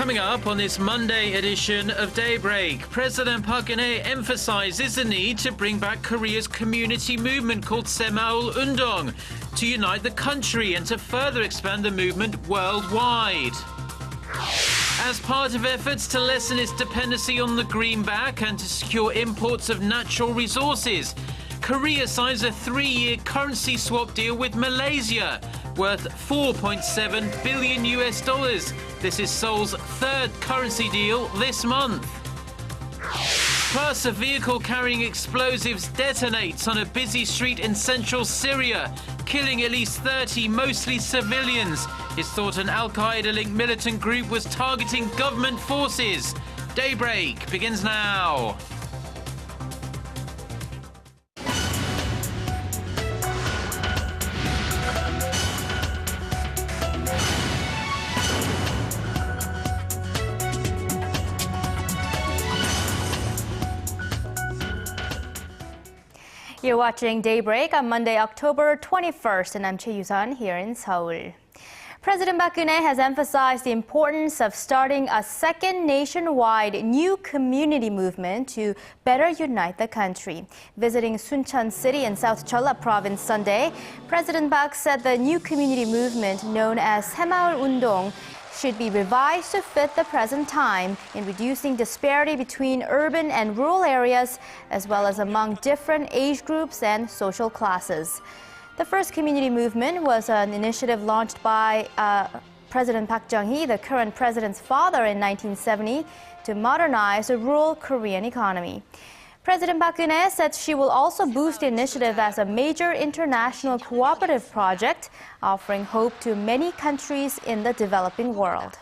Coming up on this Monday edition of Daybreak, President Park Geun-hye emphasizes the need to bring back Korea's community movement called Saemaul Undong to unite the country and to further expand the movement worldwide. As part of efforts to lessen its dependency on the greenback and to secure imports of natural resources, Korea signs a 3-year currency swap deal with Malaysia worth $4.7 billion. This is Seoul's third currency deal this month. Plus, a vehicle carrying explosives detonates on a busy street in central Syria, killing at least 30, mostly civilians. It's thought an al-Qaeda-linked militant group was targeting government forces. Daybreak begins now. You're watching Daybreak on Monday, October 21st, and I'm Choi here in Seoul. President Park Geun-hye has emphasized the importance of starting a second nationwide new community movement to better unite the country. Visiting Suncheon City in South Jeolla Province Sunday, President Park said the new community movement, known as Saemaul Undong, should be revised to fit the present time in reducing disparity between urban and rural areas, as well as among different age groups and social classes. The first community movement was an initiative launched by President Park Geun-hye, the current president's father, in 1970 to modernize the rural Korean economy. President Park Geun-hye said she will also boost the initiative as a major international cooperative project, offering hope to many countries in the developing world.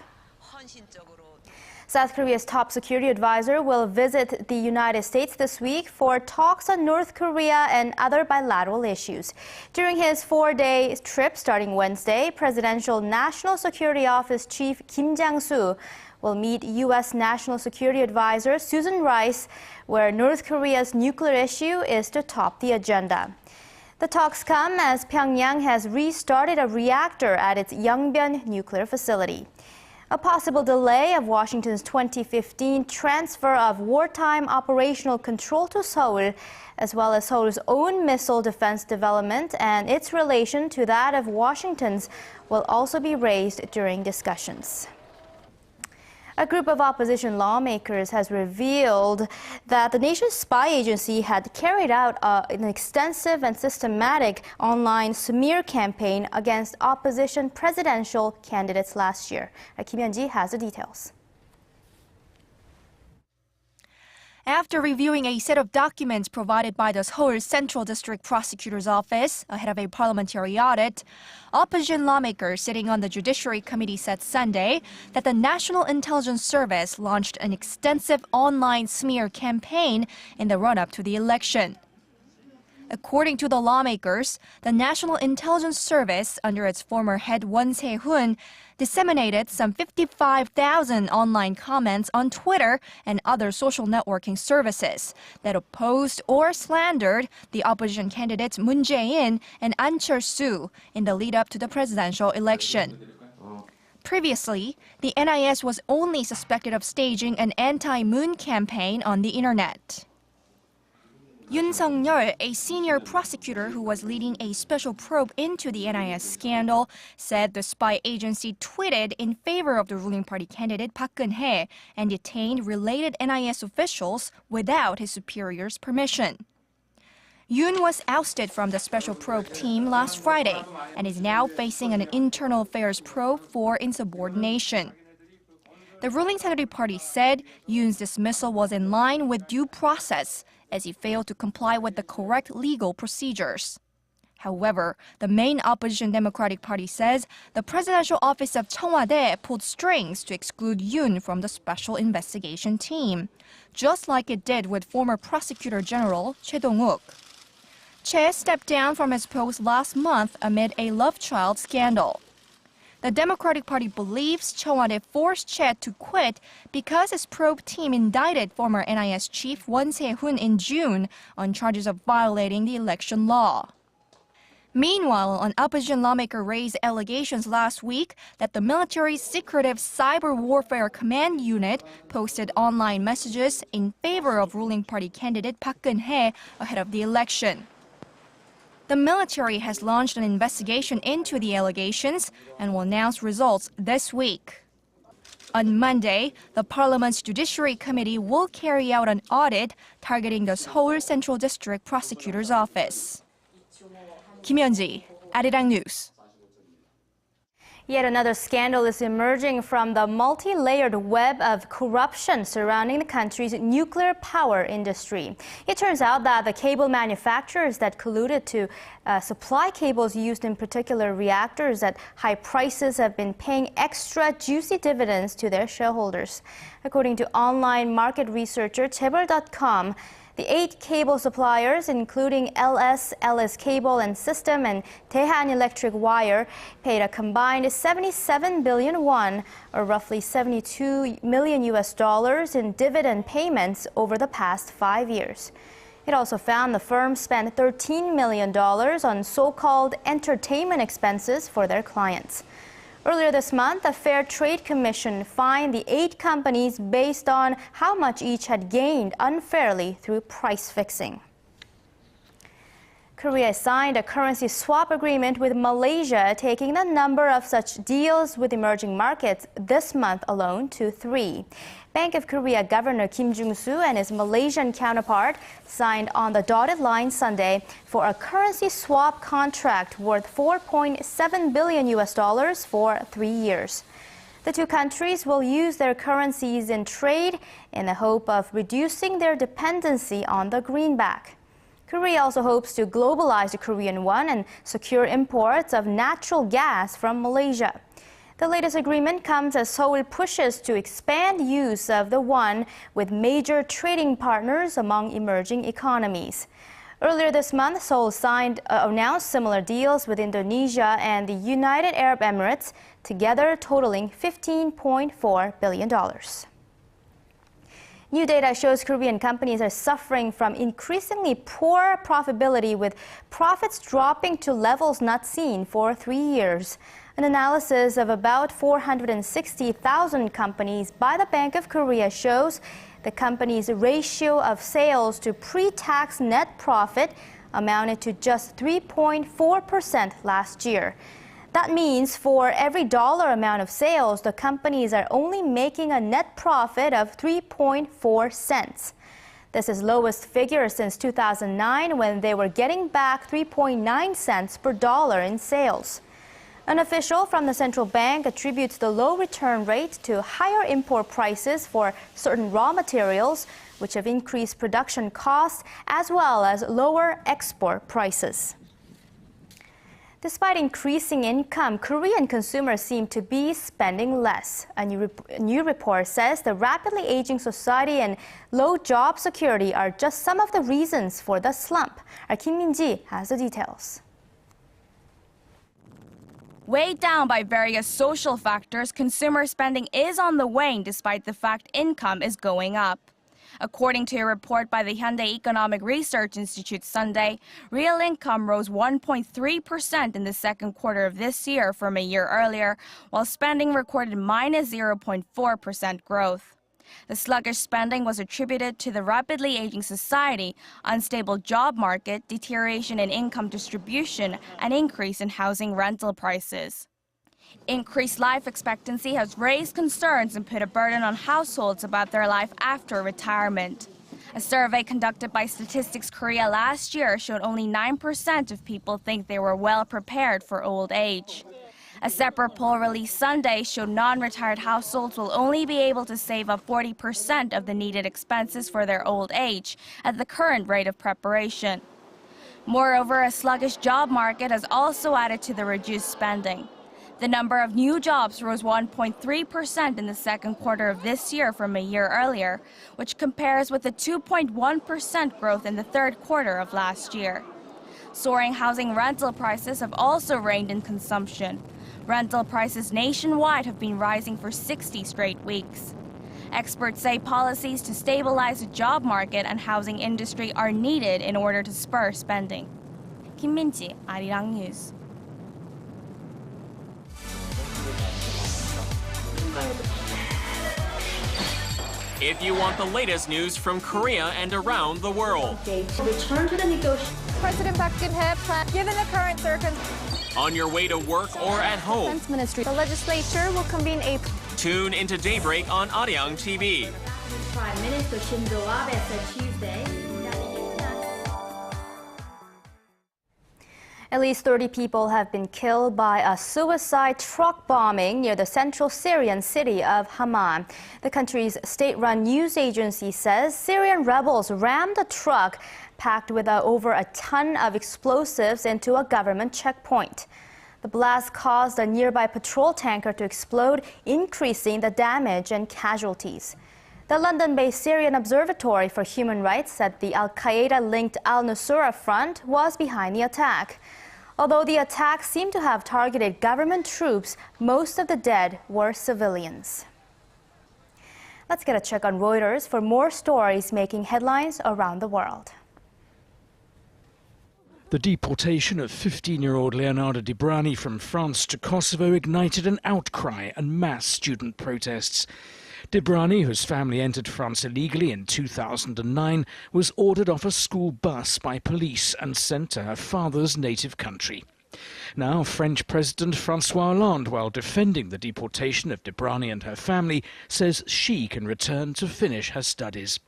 South Korea's top security advisor will visit the United States this week for talks on North Korea and other bilateral issues. During his 4-day trip starting Wednesday, Presidential National Security Office Chief Kim Jang-soo will meet U.S. National Security Advisor Susan Rice, where North Korea's nuclear issue is to top the agenda. The talks come as Pyongyang has restarted a reactor at its Yongbyon nuclear facility. A possible delay of Washington's 2015 transfer of wartime operational control to Seoul, as well as Seoul's own missile defense development and its relation to that of Washington's, will also be raised during discussions. A group of opposition lawmakers has revealed that the nation's spy agency had carried out an extensive and systematic online smear campaign against opposition presidential candidates last year. Kim Hyun-ji has the details. After reviewing a set of documents provided by the Seoul Central District Prosecutor's Office ahead of a parliamentary audit, opposition lawmakers sitting on the Judiciary Committee said Sunday that the National Intelligence Service launched an extensive online smear campaign in the run-up to the election. According to the lawmakers, the National Intelligence Service, under its former head Won Se-hun, disseminated some 55,000 online comments on Twitter and other social networking services that opposed or slandered the opposition candidates Moon Jae-in and An Cheol-soo in the lead-up to the presidential election. Previously, the NIS was only suspected of staging an anti-Moon campaign on the internet. Yoon Sung-yeol, a senior prosecutor who was leading a special probe into the NIS scandal, said the spy agency tweeted in favor of the ruling party candidate Park Geun-hye and detained related NIS officials without his superior's permission. Yoon was ousted from the special probe team last Friday and is now facing an internal affairs probe for insubordination. The ruling Saenuri Party said Yoon's dismissal was in line with due process, as he failed to comply with the correct legal procedures. However, the main opposition Democratic Party says the presidential office of Cheongwade pulled strings to exclude Yoon from the special investigation team, just like it did with former Prosecutor General Choi Dong-wook. Choi stepped down from his post last month amid a love child scandal. The Democratic Party believes Cheongwade forced Choi to quit because his probe team indicted former NIS chief Won Se-hun in June on charges of violating the election law. Meanwhile, an opposition lawmaker raised allegations last week that the military's secretive cyber warfare command unit posted online messages in favor of ruling party candidate Park Geun-hye ahead of the election. The military has launched an investigation into the allegations and will announce results this week. On Monday, the Parliament's Judiciary Committee will carry out an audit targeting the Seoul Central District Prosecutor's Office. Kim Hyun-ji, Arirang News. Yet another scandal is emerging from the multi-layered web of corruption surrounding the country's nuclear power industry. It turns out that the cable manufacturers that colluded to supply cables used in particular reactors at high prices have been paying extra juicy dividends to their shareholders. According to online market researcher Daybreak.com, the 8 cable suppliers, including LS Cable and System, and Daehan Electric Wire, paid a combined 77 billion won, or roughly $72 million in dividend payments over the past 5 years. It also found the firm spent $13 million on so-called entertainment expenses for their clients. Earlier this month, the Fair Trade Commission fined the 8 companies based on how much each had gained unfairly through price fixing. Korea signed a currency swap agreement with Malaysia, taking the number of such deals with emerging markets this month alone to 3. Bank of Korea Governor Kim Jung-soo and his Malaysian counterpart signed on the dotted line Sunday for a currency swap contract worth $4.7 billion for 3 years. The two countries will use their currencies in trade in the hope of reducing their dependency on the greenback. Korea also hopes to globalize the Korean won and secure imports of natural gas from Malaysia. The latest agreement comes as Seoul pushes to expand use of the won with major trading partners among emerging economies. Earlier this month, Seoul announced similar deals with Indonesia and the United Arab Emirates, together totaling $15.4 billion. New data shows Korean companies are suffering from increasingly poor profitability, with profits dropping to levels not seen for 3 years. An analysis of about 460,000 companies by the Bank of Korea shows the company's ratio of sales to pre-tax net profit amounted to just 3.4% last year. That means for every dollar amount of sales, the companies are only making a net profit of 3.4 cents. This is lowest figure since 2009, when they were getting back 3.9 cents per dollar in sales. An official from the central bank attributes the low return rate to higher import prices for certain raw materials, which have increased production costs, as well as lower export prices. Despite increasing income, Korean consumers seem to be spending less. A new report says the rapidly aging society and low job security are just some of the reasons for the slump. Our Kim Min-ji has the details. Weighed down by various social factors, consumer spending is on the wane despite the fact income is going up. According to a report by the Hyundai Economic Research Institute Sunday, real income rose 1.3% in the second quarter of this year from a year earlier, while spending recorded minus 0.4% growth. The sluggish spending was attributed to the rapidly aging society, unstable job market, deterioration in income distribution, and increase in housing rental prices. Increased life expectancy has raised concerns and put a burden on households about their life after retirement. A survey conducted by Statistics Korea last year showed only 9% of people think they were well prepared for old age. A separate poll released Sunday showed non-retired households will only be able to save up 40% of the needed expenses for their old age at the current rate of preparation. Moreover, a sluggish job market has also added to the reduced spending. The number of new jobs rose 1.3% in the second quarter of this year from a year earlier, which compares with the 2.1% growth in the third quarter of last year. Soaring housing rental prices have also reined in consumption. Rental prices nationwide have been rising for 60 straight weeks. Experts say policies to stabilize the job market and housing industry are needed in order to spur spending. 김민지, Arirang News. If you want the latest news from Korea and around the world. Return to the negotiation. President Park Geun-hye plans, given the current circumstances. On your way to work or at home. Defense Ministry. The legislature will convene a... Tune into Daybreak on Arirang TV. Prime Minister Shinzo Abe said Tuesday. At least 30 people have been killed by a suicide truck bombing near the central Syrian city of Hama. The country's state-run news agency says Syrian rebels rammed a truck packed with over a ton of explosives into a government checkpoint. The blast caused a nearby patrol tanker to explode, increasing the damage and casualties. The London-based Syrian Observatory for Human Rights said the al-Qaeda-linked al-Nusra Front was behind the attack. Although the attack seemed to have targeted government troops, most of the dead were civilians. Let's get a check on Reuters for more stories making headlines around the world. The deportation of 15-year-old Leonardo Debrani from France to Kosovo ignited an outcry and mass student protests. Debrani, whose family entered France illegally in 2009, was ordered off a school bus by police and sent to her father's native country. Now, French President François Hollande, while defending the deportation of Debrani and her family, says she can return to finish her studies.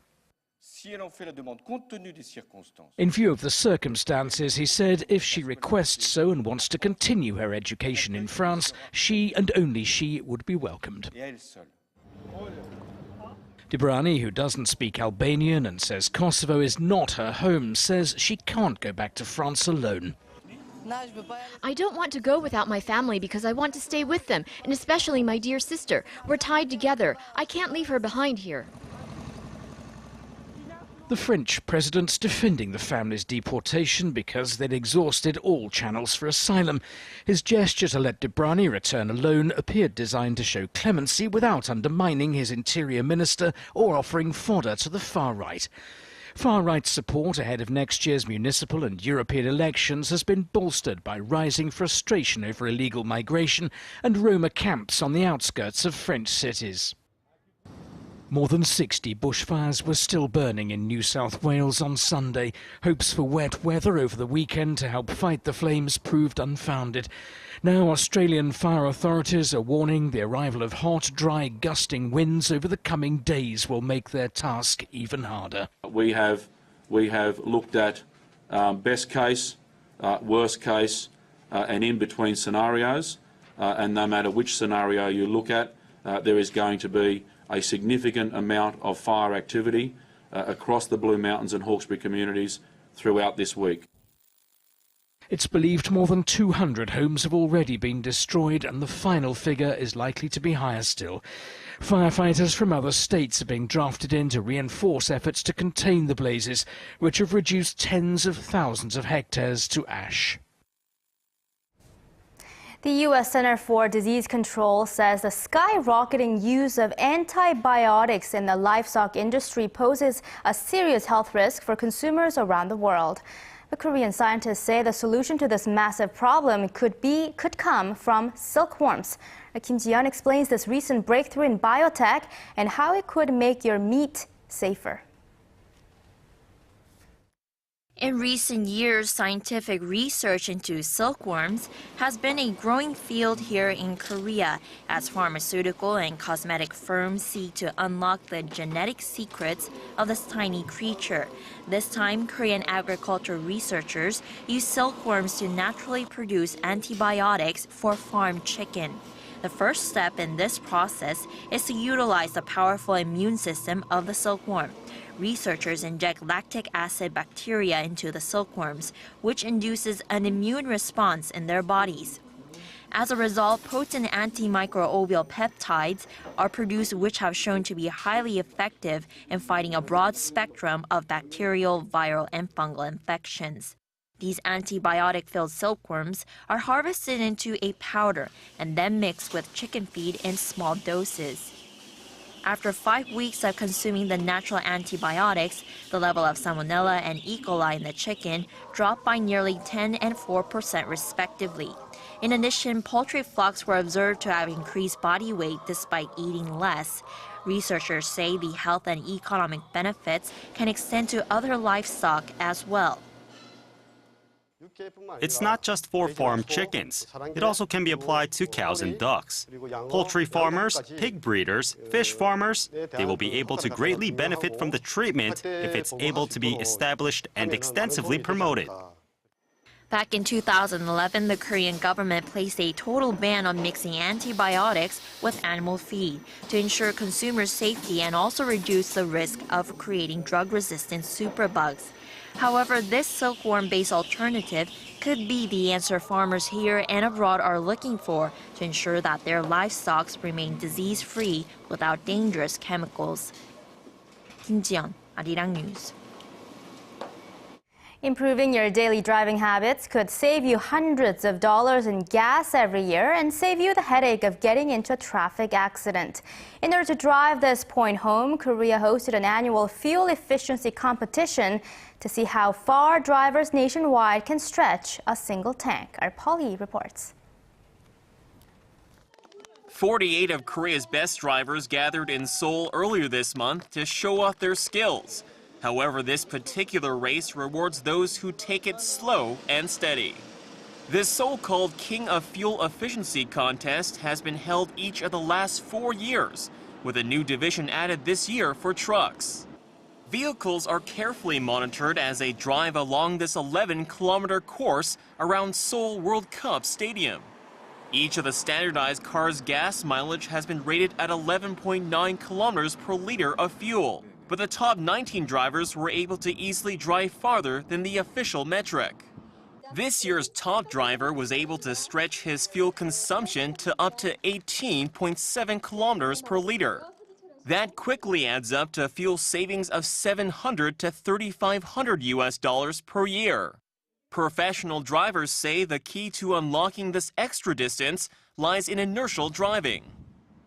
In view of the circumstances, he said if she requests so and wants to continue her education in France, she and only she would be welcomed. Debrani, who doesn't speak Albanian and says Kosovo is not her home, says she can't go back to France alone. I don't want to go without my family because I want to stay with them, and especially my dear sister. We're tied together. I can't leave her behind here. The French president's defending the family's deportation because they'd exhausted all channels for asylum. His gesture to let Debrani return alone appeared designed to show clemency without undermining his interior minister or offering fodder to the far right. Far-right support ahead of next year's municipal and European elections has been bolstered by rising frustration over illegal migration and Roma camps on the outskirts of French cities. More than 60 bushfires were still burning in New South Wales on Sunday. Hopes for wet weather over the weekend to help fight the flames proved unfounded. Now Australian fire authorities are warning the arrival of hot, dry, gusting winds over the coming days will make their task even harder. We have looked at best case, worst case, and in-between scenarios. And no matter which scenario you look at, there is going to be a significant amount of fire activity across the Blue Mountains and Hawkesbury communities throughout this week. It's believed more than 200 homes have already been destroyed, and the final figure is likely to be higher still. Firefighters from other states are being drafted in to reinforce efforts to contain the blazes, which have reduced tens of thousands of hectares to ash. The U.S. Center for Disease Control says the skyrocketing use of antibiotics in the livestock industry poses a serious health risk for consumers around the world. The Korean scientists say the solution to this massive problem could come from silkworms. Kim Ji-yeon explains this recent breakthrough in biotech and how it could make your meat safer. In recent years, scientific research into silkworms has been a growing field here in Korea as pharmaceutical and cosmetic firms seek to unlock the genetic secrets of this tiny creature. This time, Korean agriculture researchers use silkworms to naturally produce antibiotics for farm chicken. The first step in this process is to utilize the powerful immune system of the silkworm. Researchers inject lactic acid bacteria into the silkworms, which induces an immune response in their bodies. As a result, potent antimicrobial peptides are produced which have shown to be highly effective in fighting a broad spectrum of bacterial, viral, and fungal infections. These antibiotic-filled silkworms are harvested into a powder and then mixed with chicken feed in small doses. After 5 weeks of consuming the natural antibiotics, the level of Salmonella and E. coli in the chicken dropped by nearly 10% and 4% respectively. In addition, poultry flocks were observed to have increased body weight despite eating less. Researchers say the health and economic benefits can extend to other livestock as well. It's not just for farm chickens. It also can be applied to cows and ducks. Poultry farmers, pig breeders, fish farmers, they will be able to greatly benefit from the treatment if it's able to be established and extensively promoted. Back in 2011, the Korean government placed a total ban on mixing antibiotics with animal feed to ensure consumers' safety and also reduce the risk of creating drug-resistant superbugs. However, this silkworm-based alternative could be the answer farmers here and abroad are looking for to ensure that their livestock remain disease-free without dangerous chemicals. Kim Ji-yeon, Arirang News. Improving your daily driving habits could save you hundreds of dollars in gas every year and save you the headache of getting into a traffic accident. In order to drive this point home, Korea hosted an annual fuel efficiency competition to see how far drivers nationwide can stretch a single tank. Our Polly reports. 48 of Korea's best drivers gathered in Seoul earlier this month to show off their skills. However, this particular race rewards those who take it slow and steady. This so-called King of Fuel Efficiency contest has been held each of the last 4 years, with a new division added this year for trucks. Vehicles are carefully monitored as they drive along this 11-kilometer course around Seoul World Cup Stadium. Each of the standardized cars' gas mileage has been rated at 11.9 kilometers per liter of fuel. But the top 19 drivers were able to easily drive farther than the official metric. This year's top driver was able to stretch his fuel consumption to up to 18.7 kilometers per liter. That quickly adds up to fuel savings of $700 to $3,500 per year. Professional drivers say the key to unlocking this extra distance lies in inertial driving.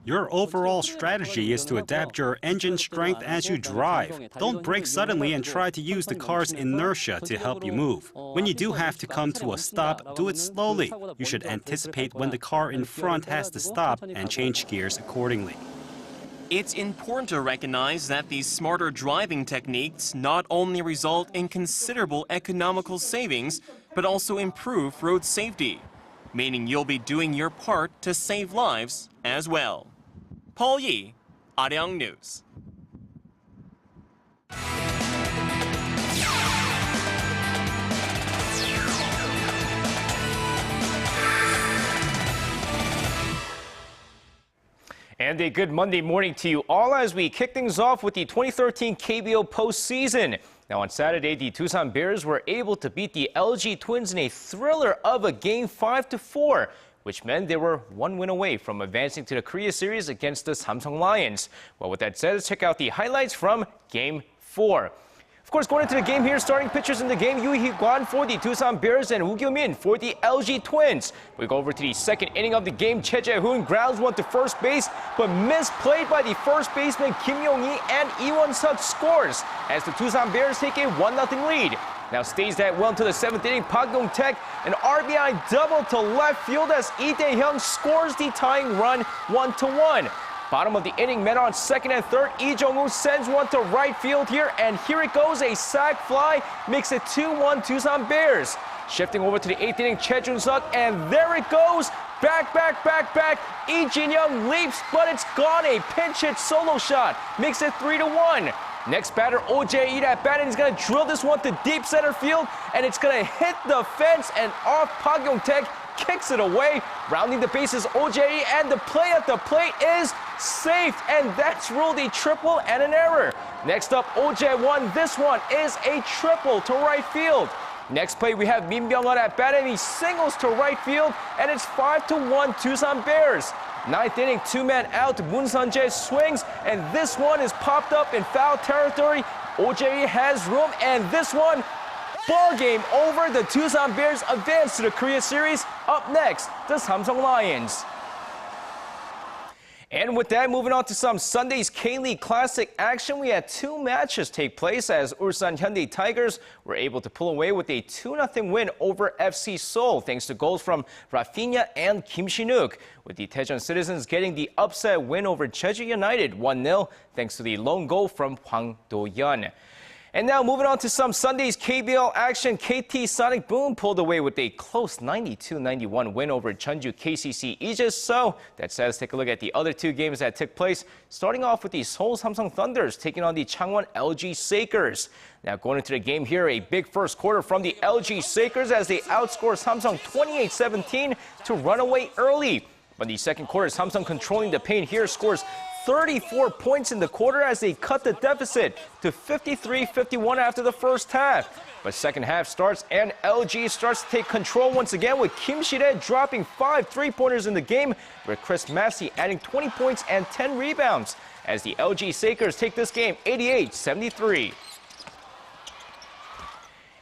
Your overall strategy is to adapt your engine strength as you drive. Don't brake suddenly and try to use the car's inertia to help you move. When you do have to come to a stop, do it slowly. You should anticipate when the car in front has to stop and change gears accordingly. It's important to recognize that these smarter driving techniques not only result in considerable economical savings, but also improve road safety, meaning you'll be doing your part to save lives as well. Paul Yi, Arirang News. And a good Monday morning to you all as we kick things off with the 2013 KBO postseason. Now on Saturday, the Doosan Bears were able to beat the LG Twins in a thriller of a game 5-4. Which meant they were one win away from advancing to the Korea series against the Samsung Lions. Well, with that said, let's check out the highlights from Game 4. Of course, going into the game here, starting pitchers in the game, Yoo Hee-kwan for the Doosan Bears and Woo Kyo-min for the LG Twins. We go over to the second inning of the game. Choi Jae-hoon grounds one to first base, but misplayed by the first baseman Kim Yong-hee, and Lee Won-suk scores as the Doosan Bears take a 1-0 lead. Now stays that well until the 7th inning. Park Geun-hye, an RBI double to left field as Lee Dae-hyung scores the tying run 1-1. Bottom of the inning, men on second and third. Lee Jong-woo sends one to right field here, and here it goes, a sac fly, makes it 2-1 Doosan Bears. Shifting over to the 8th inning, Choi Jun-suk, and there it goes, back. Lee Jin-young leaps, but it's gone, a pinch hit solo shot, makes it 3-1. Next batter, Oh Jae-il at bat, and he's going to drill this one to deep center field, and it's going to hit the fence and off. Park Geun-hye kicks it away. Rounding the bases, Oh Jae-il, and the play at the plate is safe, and that's ruled a triple and an error. Next up, Oh Jae-won. This one is a triple to right field. Next play, we have Min Byung-hun at bat, and he singles to right field, and it's 5-1 Doosan Bears. 9th inning, two-man out, Moon Sun-jae swings, and this one is popped up in foul territory. Oh Jae-il has room, and this one, ball game over. The Doosan Bears advance to the Korea series. Up next, the Samsung Lions. And with that, moving on to some Sunday's K-League Classic action, we had two matches take place as Ulsan Hyundai Tigers were able to pull away with a 2-0 win over FC Seoul thanks to goals from Rafinha and Kim Shin-wook, with the Daejeon Citizens getting the upset win over Jeju United 1-0 thanks to the lone goal from Hwang Do-yeon. And now moving on to some Sunday's KBL action, KT Sonic Boom pulled away with a close 92-91 win over Jeonju KCC Aegis. So that said, let's take a look at the other two games that took place, starting off with the Seoul Samsung Thunders taking on the Changwon LG Sakers. Now going into the game here, a big first quarter from the LG Sakers as they outscore Samsung 28-17 to run away early. But in the second quarter, Samsung controlling the paint here scores 34 points in the quarter as they cut the deficit to 53-51 after the first half. But second half starts and LG starts to take control once again with Kim Si-rae dropping 5 3-pointers in the game, with Chris Massey adding 20 points and 10 rebounds as the LG Sakers take this game 88-73.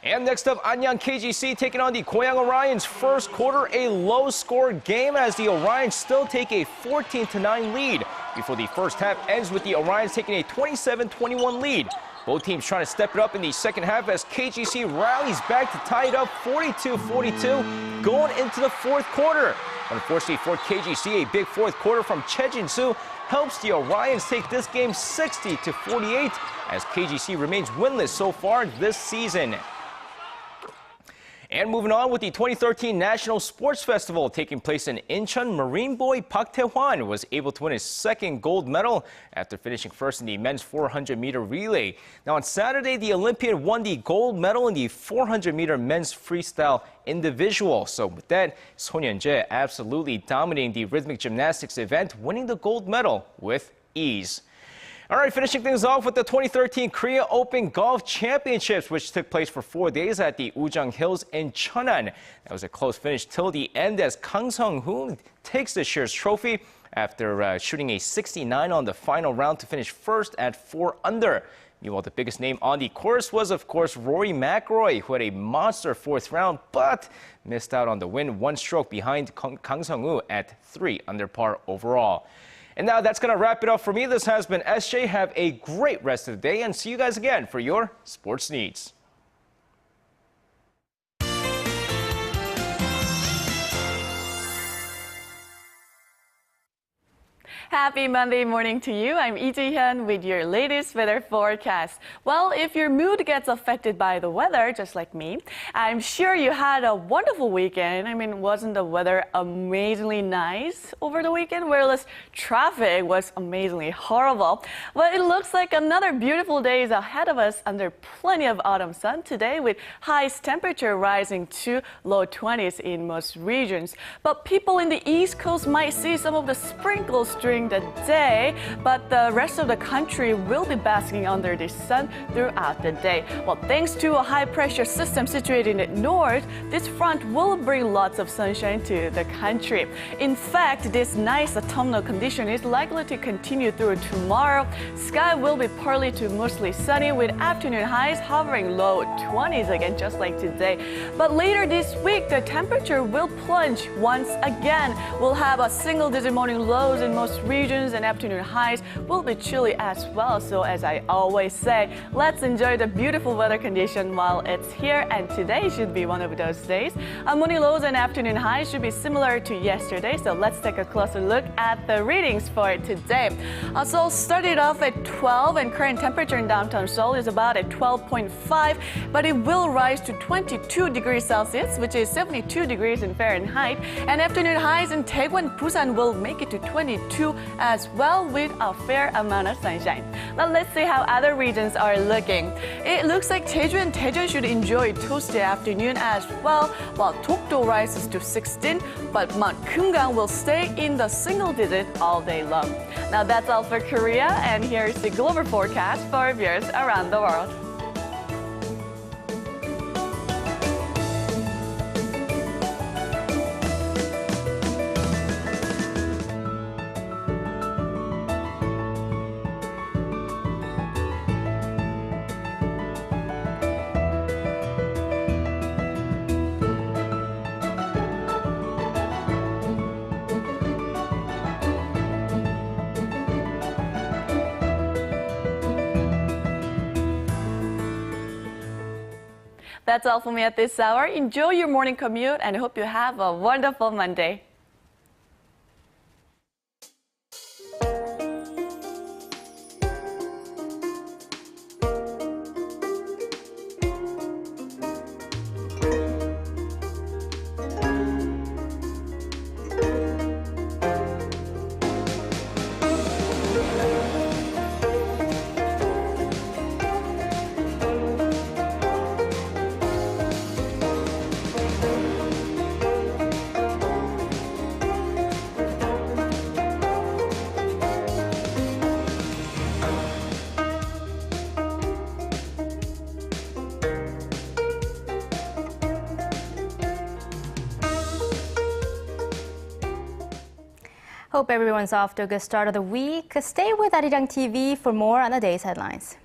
And next up, Anyang KGC taking on the Goyang Orions. First quarter, a low-score game as the Orions still take a 14-9 lead before the first half ends with the Orions taking a 27-21 lead. Both teams trying to step it up in the second half as KGC rallies back to tie it up 42-42 going into the fourth quarter. Unfortunately for KGC, a big fourth quarter from Choi Jin-soo helps the Orions take this game 60-48 as KGC remains winless so far this season. And moving on with the 2013 National Sports Festival taking place in Incheon, Marine boy Park Tae-hwan was able to win his second gold medal after finishing first in the men's 400-meter relay. Now on Saturday, the Olympian won the gold medal in the 400-meter men's freestyle individual. So with that, Son Yeon-jae absolutely dominating the rhythmic gymnastics event, winning the gold medal with ease. All right, finishing things off with the 2013 Korea Open Golf Championships, which took place for 4 days at the Ujang Hills in Cheonan. That was a close finish till the end as Kang Sung-hoon takes the Shears Trophy after shooting a 69 on the final round to finish first at 4 under. Meanwhile, the biggest name on the course was, of course, Rory McIlroy, who had a monster fourth round, but missed out on the win, 1 stroke behind Kang Sung-woo at 3 under par overall. And now that's going to wrap it up for me. This has been SJ. Have a great rest of the day and see you guys again for your sports needs. Happy Monday morning to you. I'm Lee Ji-hyun with your latest weather forecast. Well, if your mood gets affected by the weather, just like me, I'm sure you had a wonderful weekend. I mean, wasn't the weather amazingly nice over the weekend? Whereas traffic was amazingly horrible. Well, it looks like another beautiful day is ahead of us under plenty of autumn sun today, with highest temperature rising to low 20s in most regions. But people in the East Coast might see some of the sprinkles during the day, but the rest of the country will be basking under the sun throughout the day. Well, thanks to a high-pressure system situated in the north, this front will bring lots of sunshine to the country. In fact, this nice autumnal condition is likely to continue through tomorrow. Sky will be partly to mostly sunny with afternoon highs hovering low 20s again, just like today. But later this week, the temperature will plunge once again. We'll have a single-digit morning lows in most regions and afternoon highs will be chilly as well. So as I always say, let's enjoy the beautiful weather condition while it's here, and today should be one of those days. Morning lows and afternoon highs should be similar to yesterday, so let's take a closer look at the readings for today. Seoul started off at 12 and current temperature in downtown Seoul is about at 12.5, but it will rise to 22 degrees Celsius, which is 72 degrees in Fahrenheit, and afternoon highs in Daegu and Busan will make it to 22 as well with a fair amount of sunshine. Now let's see how other regions are looking. It looks like Jeju and Daejeon should enjoy a toasty afternoon as well, while Dokdo rises to 16, but Mount Kumgang will stay in the single digit all day long. Now that's all for Korea, and here's the global forecast for viewers around the world. That's all for me at this hour. Enjoy your morning commute and I hope you have a wonderful Monday. Hope everyone's off to a good start of the week. Stay with Arirang TV for more on the day's headlines.